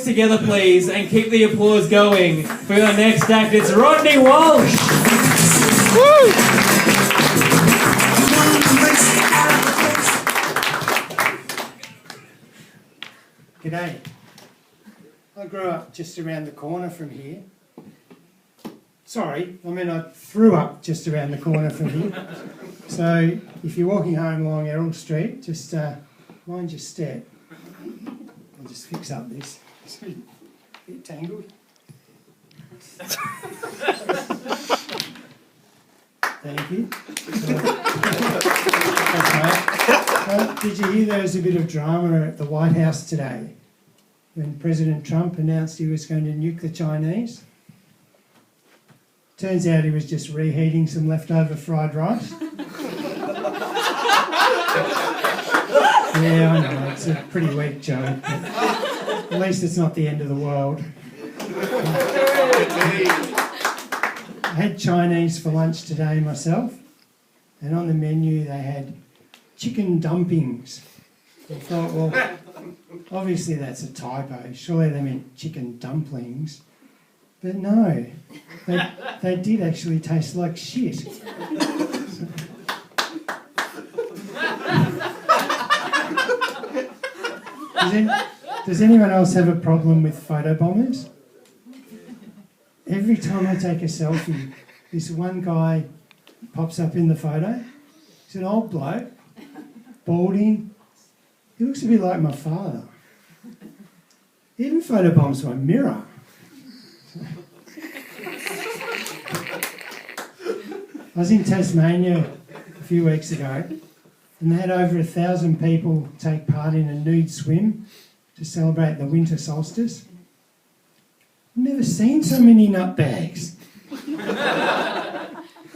together, please, and keep the applause going for your next act. It's Rodney Walsh. Woo! G'day. I grew up just around the corner from here. Sorry, I threw up just around the corner from here. So if you're walking home along Errol Street, just mind your step. I'll just fix up this. It's a bit tangled. Thank you. Did you hear there was a bit of drama at the White House today when President Trump announced he was going to nuke the Chinese? Turns out he was just reheating some leftover fried rice. Yeah, I know, it's a pretty weak joke, but at least it's not the end of the world. I had Chinese for lunch today myself, and on the menu they had chicken dumpings. I thought, well, obviously that's a typo. Surely they meant chicken dumplings. But no, they did actually taste like shit. Does anyone else have a problem with photobombers? Every time I take a selfie, this one guy pops up in the photo. He's an old bloke, balding. He looks a bit like my father. He even photobombs my mirror. I was in Tasmania a few weeks ago and they had over 1,000 people take part in a nude swim to celebrate the winter solstice. I've never seen so many nutbags.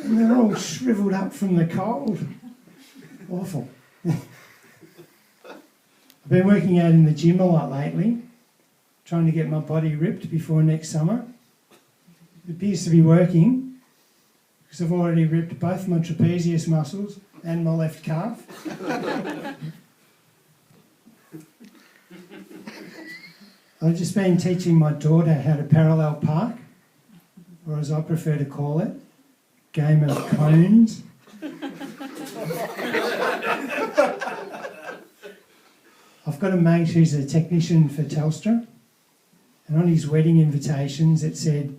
And they're all shriveled up from the cold. Awful. I've been working out in the gym a lot lately, trying to get my body ripped before next summer. It appears to be working because I've already ripped both my trapezius muscles and my left calf. I've just been teaching my daughter how to parallel park, or as I prefer to call it, game of cones. I've got a mate who's a technician for Telstra, and on his wedding invitations it said,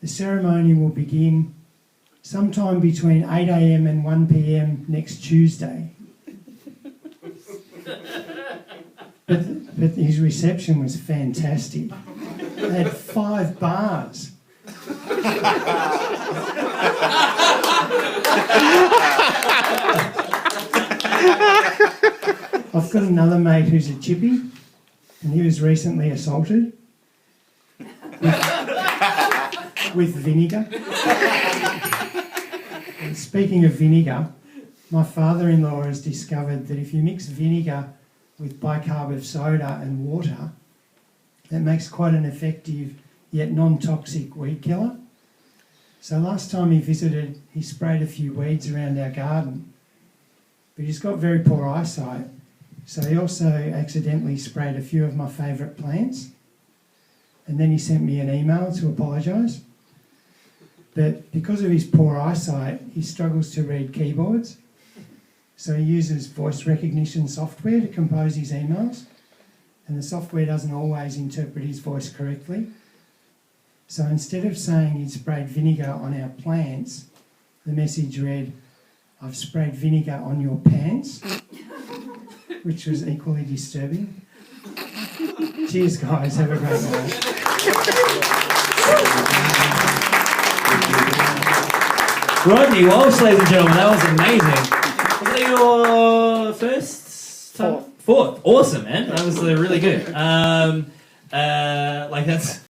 the ceremony will begin sometime between 8 a.m. and 1 p.m. next Tuesday. But his reception was fantastic. They had 5 bars. I've got another mate who's a chippy, and he was recently assaulted with vinegar. And speaking of vinegar, my father-in-law has discovered that if you mix vinegar with bicarb of soda and water, that makes quite an effective yet non-toxic weed killer. So last time he visited, he sprayed a few weeds around our garden. But he's got very poor eyesight, so he also accidentally sprayed a few of my favourite plants. And then he sent me an email to apologise. But because of his poor eyesight, he struggles to read keyboards. So he uses voice recognition software to compose his emails. And the software doesn't always interpret his voice correctly. So instead of saying he'd sprayed vinegar on our plants, the message read, I've sprayed vinegar on your pants, which was equally disturbing. Cheers, guys. Have a great night. Rodney Walsh, ladies and gentlemen, that was amazing. Was that your first time? Fourth. Awesome, man. That was really good. That's